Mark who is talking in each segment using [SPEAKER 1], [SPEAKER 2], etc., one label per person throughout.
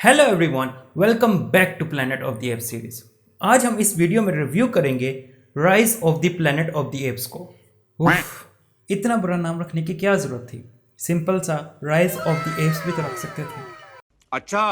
[SPEAKER 1] Hello everyone, welcome back to planet of the apes series. आज हम इस video में रिव्यू करेंगे rise of the planet of the apes को। उफ, इतना बुरा नाम रखने की क्या जरूरत थी। सिंपल सा राइज ऑफ द एप्स भी तो रख सकते थे।
[SPEAKER 2] अच्छा,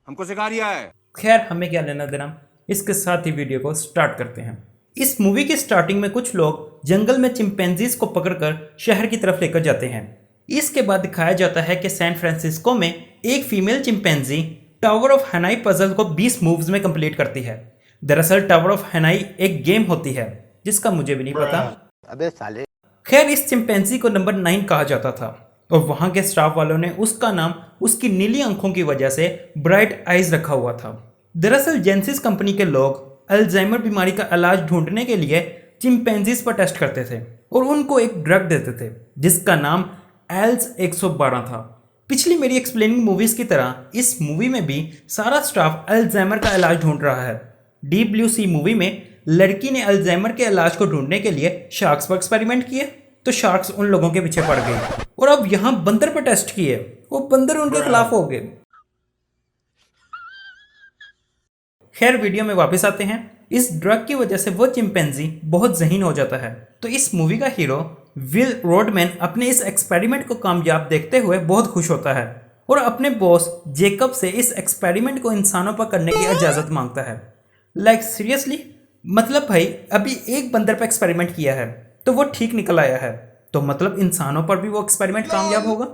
[SPEAKER 2] हमको सिखा रिया है।
[SPEAKER 1] खैर, हमें क्या लेना देना, इसके साथ ही वीडियो को स्टार्ट करते हैं। इस मूवी की स्टार्टिंग में कुछ लोग जंगल में चिंपैंजीज को पकड़कर शहर की तरफ लेकर जाते हैं। इसके बाद दिखाया जाता है कि सैन फ्रांसिस्को में एक female chimpanzee tower of Hanoi puzzle को 20 मूव्स में कंप्लीट करती है। दरअसल टावर ऑफ हैनाई एक गेम होती है जिसका मुझे भी नहीं पता।
[SPEAKER 3] अबे साले।
[SPEAKER 1] खैर, इस चिंपैंजी को नंबर 9 कहा जाता था और वहां के स्टाफ वालों ने उसका नाम उसकी नीली आंखों की वजह से ब्राइट आइज रखा हुआ था। दरअसल जेंसिस कंपनी के लोग अल्जाइमर बीमारी का इलाज ढूंढने के लिए चिंपैंजीज पर टेस्ट करते थे और उनको एक ड्रग देते थे जिसका नाम एल्स 112 था। पिछली मेरी एक्सप्लेनिंग मूवीज की तरह इस मूवी में भी सारा स्टाफ अल्जाइमर का इलाज ढूंढ रहा है। डीप ब्लू सी मूवी में लड़की ने अल्जाइमर के इलाज को ढूंढने के लिए शार्क्स पर एक्सपेरिमेंट किए तो शार्क्स उन लोगों के पीछे पड़ गए और अब यहां बंदर पर टेस्ट किए, वो बंदर उनके खिलाफ हो गए। खैर, वीडियो में वापस आते हैं। इस ड्रग की वजह से वो चिंपैंजी बहुत ज़हीन हो जाता है तो इस मूवी का हीरो विल रोडमैन अपने इस एक्सपेरिमेंट को कामयाब देखते हुए बहुत खुश होता है और अपने बॉस जेकब से इस एक्सपेरिमेंट को इंसानों पर करने की इजाज़त मांगता है। लाइक सीरियसली, मतलब भाई अभी एक बंदर पर एक्सपेरिमेंट किया है तो वो ठीक निकल आया है, तो मतलब इंसानों पर भी वो एक्सपेरिमेंट कामयाब होगा?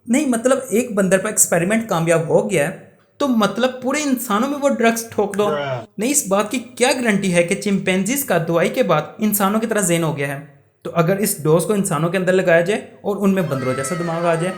[SPEAKER 1] नहीं, मतलब एक बंदर पर एक्सपेरिमेंट कामयाब हो गया है तो मतलब पूरे इंसानों में वो ड्रग्स ठोक दो। नहीं, इस बात की क्या गारंटी है कि चिंपैंजीज का दवाई के बाद इंसानों की तरह ज़ेन हो गया है? तो अगर इस डोज को इंसानों के अंदर लगाया जाए और उनमें बंदरों जैसा दिमाग आ जाए।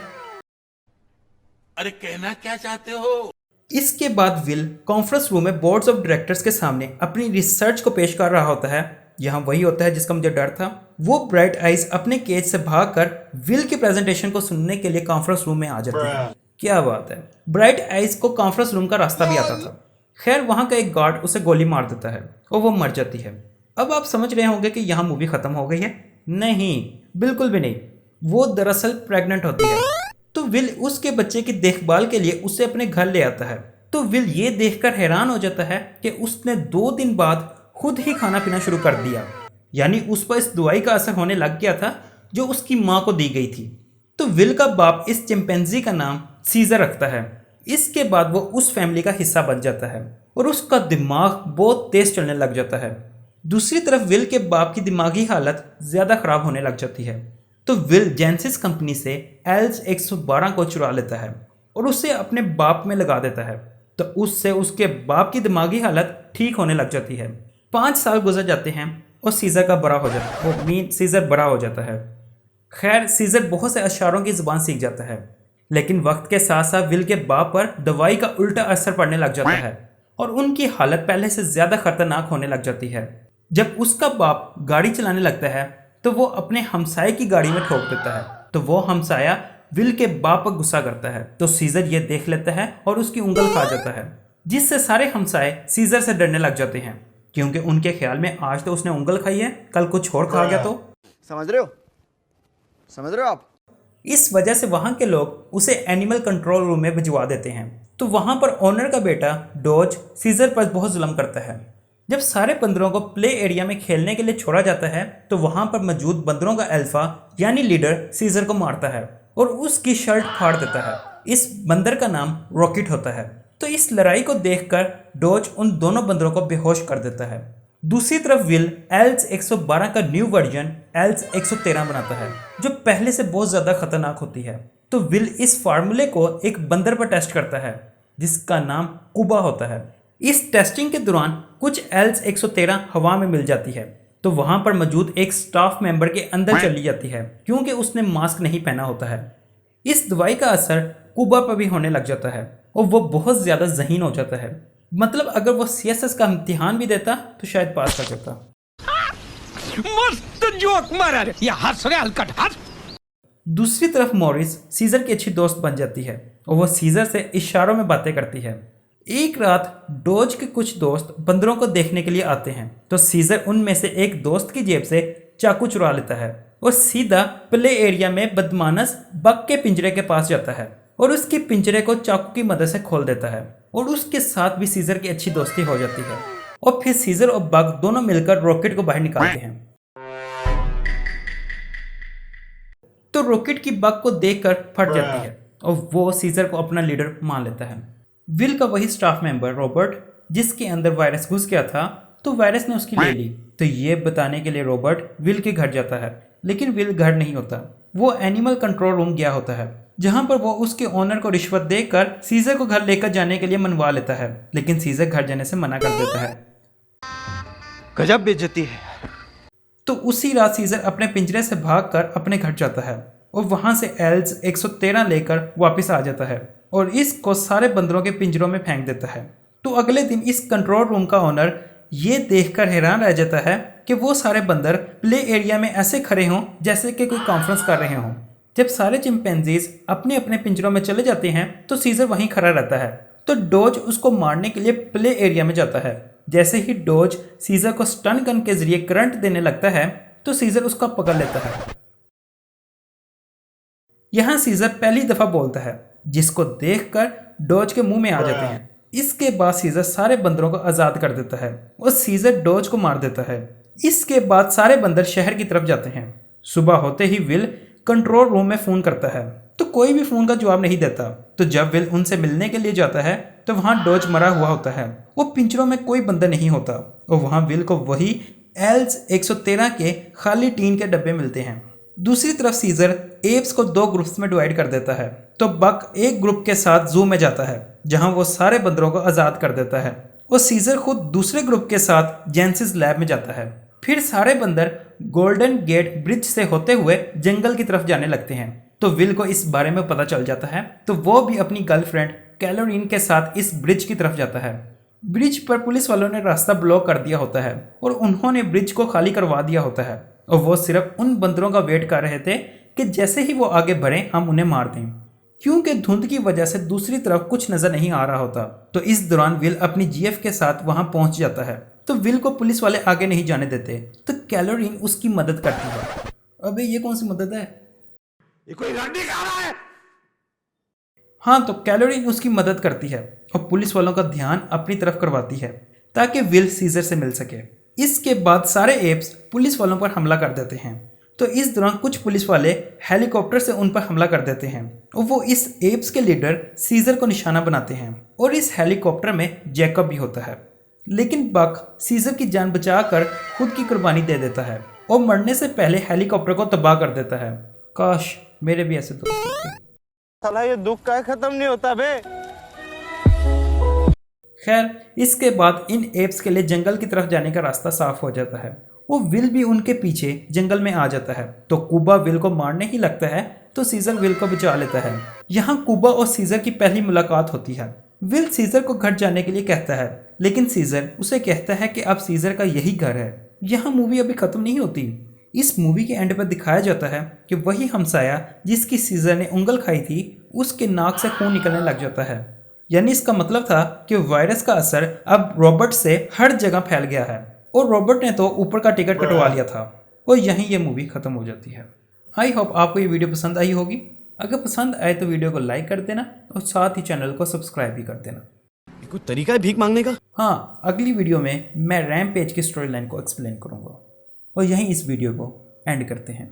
[SPEAKER 2] अरे कहना क्या चाहते हो?
[SPEAKER 1] इसके बाद विल कॉन्फ्रेंस रूम में बोर्ड्स ऑफ डायरेक्टर्स के सामने अपनी रिसर्च को पेश कर रहा होता है। यहाँ वही होता है जिसका मुझे डर था। वो ब्राइट आइज अपने केज से भागकर विल की प्रेजेंटेशन को सुनने के लिए कॉन्फ्रेंस रूम में आ जाती है। क्या बात है, ब्राइट आइज को कॉन्फ्रेंस रूम का रास्ता भी आता था। खैर, वहाँ का एक गार्ड उसे गोली मार देता है और वो मर जाती है। अब आप समझ रहे होंगे कि यहाँ मूवी खत्म हो गई है। नहीं, बिल्कुल भी नहीं। वो दरअसल प्रेग्नेंट होती है तो विल उसके बच्चे की देखभाल के लिए उसे अपने घर ले आता है। तो विल ये देखकर हैरान हो जाता है कि उसने 2 दिन बाद खुद ही खाना पीना शुरू कर दिया, यानी उस पर इस दवाई का असर होने लग गया था जो उसकी माँ को दी गई थी। तो विल का बाप इस चिंपैंजी का नाम सीजर रखता है। इसके बाद वो उस फैमिली का हिस्सा बन जाता है और उसका दिमाग बहुत तेज चलने लग जाता है। दूसरी तरफ विल के बाप की दिमागी हालत ज़्यादा ख़राब होने लग जाती है तो विल जेंसिस कंपनी से एल्स 112 को चुरा लेता है और उसे अपने बाप में लगा देता है। तो उससे उसके बाप की दिमागी हालत ठीक होने लग जाती है। 5 साल गुजर जाते हैं और सीजर बड़ा हो जाता है। खैर, सीजर बहुत से अशारों की ज़ुबान सीख जाता है, लेकिन वक्त के साथ साथ विल के बाप पर दवाई का उल्टा असर पड़ने लग जाता है और उनकी हालत पहले से ज़्यादा खतरनाक होने लग जाती है। जब उसका बाप गाड़ी चलाने लगता है तो वो अपने हमसाये की गाड़ी में ठोक देता है तो वो हमसाया विल के बाप पर गुस्सा करता है तो सीजर ये देख लेता है और उसकी उंगल खा जाता है, जिससे सारे हमसाये सीजर से डरने लग जाते हैं क्योंकि उनके ख्याल में आज तो उसने उंगल खाई है, कल कुछ और खा गया तो।
[SPEAKER 3] समझ रहे हो आप?
[SPEAKER 1] इस वजह से वहाँ के लोग उसे एनिमल कंट्रोल रूम में भिजवा देते हैं। तो वहाँ पर ओनर का बेटा डॉज सीजर पर बहुत जुल्म करता है। जब सारे बंदरों को प्ले एरिया में खेलने के लिए छोड़ा जाता है तो वहाँ पर मौजूद बंदरों का अल्फा यानी लीडर सीजर को मारता है और उसकी शर्ट फाड़ देता है। इस बंदर का नाम रॉकेट होता है। तो इस लड़ाई को देखकर डॉज उन दोनों बंदरों को बेहोश कर देता है। दूसरी तरफ विल एल्स 112 का न्यू वर्जन एल्स 113 बनाता है जो पहले से बहुत ज़्यादा खतरनाक होती है। तो विल इस फार्मूले को एक बंदर पर टेस्ट करता है जिसका नाम कुबा होता है। इस टेस्टिंग के दौरान कुछ एल्स 113 हवा में मिल जाती है तो वहाँ पर मौजूद एक स्टाफ मेंबर के अंदर चली जाती है क्योंकि उसने मास्क नहीं पहना होता है। इस दवाई का असर कुबा पर भी होने लग जाता है और वो बहुत ज़्यादा ज़हीन हो जाता है। मतलब अगर वो सीएसएस का इम्तिहान भी देता तो शायद पास कर जाता।
[SPEAKER 4] मस्त जोक मारा रे, ये हंस रहे हलकट हंस।
[SPEAKER 1] दूसरी तरफ मॉरिस सीजर की अच्छी दोस्त बन जाती है और वो सीजर से इशारों में बातें करती है। एक रात डॉज के कुछ दोस्त बंदरों को देखने के लिए आते हैं तो सीजर उनमें से एक दोस्त की जेब से चाकू चुरा लेता है और सीधा प्ले एरिया में बदमानस बग के पिंजरे के पास जाता है और उसके पिंजरे को चाकू की मदद से खोल देता है और उसके साथ भी सीजर की अच्छी दोस्ती हो जाती है और फिर सीजर और बग दोनों मिलकर रॉकेट को बाहर निकालते हैं। तो रॉकेट की बग को देखकर फट जाती है और वो सीजर को अपना लीडर मान लेता है। विल का वही स्टाफ मेंबर रॉबर्ट जिसके अंदर वायरस घुस गया था, तो वायरस ने उसकी ले ली। तो ये बताने के लिए रॉबर्ट विल के घर जाता है, लेकिन विल घर नहीं होता। वो एनिमल कंट्रोल रूम गया होता है जहां पर वो उसके ओनर को रिश्वत देकर सीजर को घर लेकर जाने के लिए मनवा लेता है, लेकिन सीजर घर जाने से मना कर देता है।
[SPEAKER 3] गजब बेइज्जती है।
[SPEAKER 1] तो उसी रात सीजर अपने पिंजरे से भागकर अपने घर जाता है और वहां से एल्स 113 लेकर वापस आ जाता है और इसको सारे बंदरों के पिंजरों में फेंक देता है। तो अगले दिन इस कंट्रोल रूम का ओनर ये देखकर हैरान रह जाता है कि वो सारे बंदर प्ले एरिया में ऐसे खड़े हों जैसे कि कोई कॉन्फ्रेंस कर रहे हों। जब सारे चिंपैंजीज अपने अपने पिंजरों में चले जाते हैं तो सीजर वहीं खड़ा रहता है। तो डोज उसको मारने के लिए प्ले एरिया में जाता है। जैसे ही डोज सीजर को स्टन गन के जरिए करंट देने लगता है तो सीजर उसका पकड़ लेता है। यहां सीजर पहली दफा बोलता है जिसको देखकर डोज के मुंह में आ जाते हैं। इसके बाद सीजर सारे बंदरों को आजाद कर देता है और सीजर डोज को मार देता है। इसके बाद सारे बंदर शहर की तरफ जाते हैं। सुबह होते ही विल कंट्रोल रूम में फोन करता है तो कोई भी फोन का जवाब नहीं देता। तो जब विल उनसे मिलने के लिए जाता है तो वहां डोज मरा हुआ होता है। वो पिंजरों में कोई बंदर नहीं होता और वहां विल को वही एल्स 113 के खाली टीन के डब्बे मिलते हैं। दूसरी तरफ सीजर एप्स को 2 ग्रुप्स में डिवाइड कर देता है। तो बक एक ग्रुप के साथ जू में जाता है जहां वो सारे बंदरों को आजाद कर देता है और सीजर खुद दूसरे ग्रुप के साथ जेंसिस लैब में जाता है। फिर सारे बंदर गोल्डन गेट ब्रिज से होते हुए जंगल की तरफ जाने लगते हैं। तो विल को इस बारे में पता चल जाता है तो वो भी अपनी गर्लफ्रेंड कैलोरीन के साथ इस ब्रिज की तरफ जाता है। ब्रिज पर पुलिस वालों ने रास्ता ब्लॉक कर दिया होता है और उन्होंने ब्रिज को खाली करवा दिया होता है और वो सिर्फ उन बंदरों का वेट कर रहे थे कि जैसे ही वो आगे बढ़े हम उन्हें मार दें, क्योंकि धुंध की वजह से दूसरी तरफ कुछ नजर नहीं आ रहा होता। तो इस दौरान विल अपनी जीएफ के साथ वहां पहुंच जाता है। तो विल को पुलिस वाले आगे नहीं जाने देते तो कैलोरीन उसकी मदद करती है। अबे ये कौन सी मदद है?
[SPEAKER 2] ये कोई लड़ने का रहा है?
[SPEAKER 1] हाँ, तो कैलोरीन उसकी मदद करती है और पुलिस वालों का ध्यान अपनी तरफ करवाती है ताकि विल सीजर से मिल सके। इसके बाद सारे एप्स पुलिस वालों पर हमला कर देते हैं। तो इस दौरान कुछ पुलिस वाले हेलीकॉप्टर से उन पर हमला कर देते हैं और वो इस एप्स के लीडर सीजर को निशाना बनाते हैं और इस हेलीकॉप्टर में जैकब भी होता है। लेकिन बक सीजर की जान बचाकर खुद की कुर्बानी दे देता है और मरने से पहले हेलीकॉप्टर को तबाह कर देता है। काश मेरे भी ऐसे दोस्त होते।
[SPEAKER 3] साला ये दुख का खत्म नहीं होता बे।
[SPEAKER 1] खैर, इसके बाद इन एप्स के लिए जंगल की तरफ जाने का रास्ता साफ हो जाता है। वो विल भी उनके पीछे जंगल में आ जाता है। तो कुबा विल को मारने ही लगता है तो सीजर विल को बचा लेता है। यहाँ कुबा और सीजर की पहली मुलाकात होती है। विल सीजर को घर जाने के लिए कहता है लेकिन सीजर उसे कहता है कि अब सीजर का यही घर है। यहाँ मूवी अभी खत्म नहीं होती। इस मूवी के एंड पर दिखाया जाता है कि वही हमसाया जिसकी सीजर ने उंगल खाई थी उसके नाक से खून निकलने लग जाता है। यानी इसका मतलब था कि वायरस का असर अब रॉबर्ट से हर जगह फैल गया है और रॉबर्ट ने तो ऊपर का टिकट कटवा लिया था और यहीं ये मूवी खत्म हो जाती है। आई होप आपको ये वीडियो पसंद आई होगी। अगर पसंद आए तो वीडियो को लाइक कर देना और साथ ही चैनल को सब्सक्राइब भी कर देना।
[SPEAKER 3] कोई तरीका है भीख मांगने का?
[SPEAKER 1] हाँ, अगली वीडियो में मैं रैम्पेज की स्टोरी लाइन को एक्सप्लेन करूँगा और यहीं इस वीडियो को एंड करते हैं।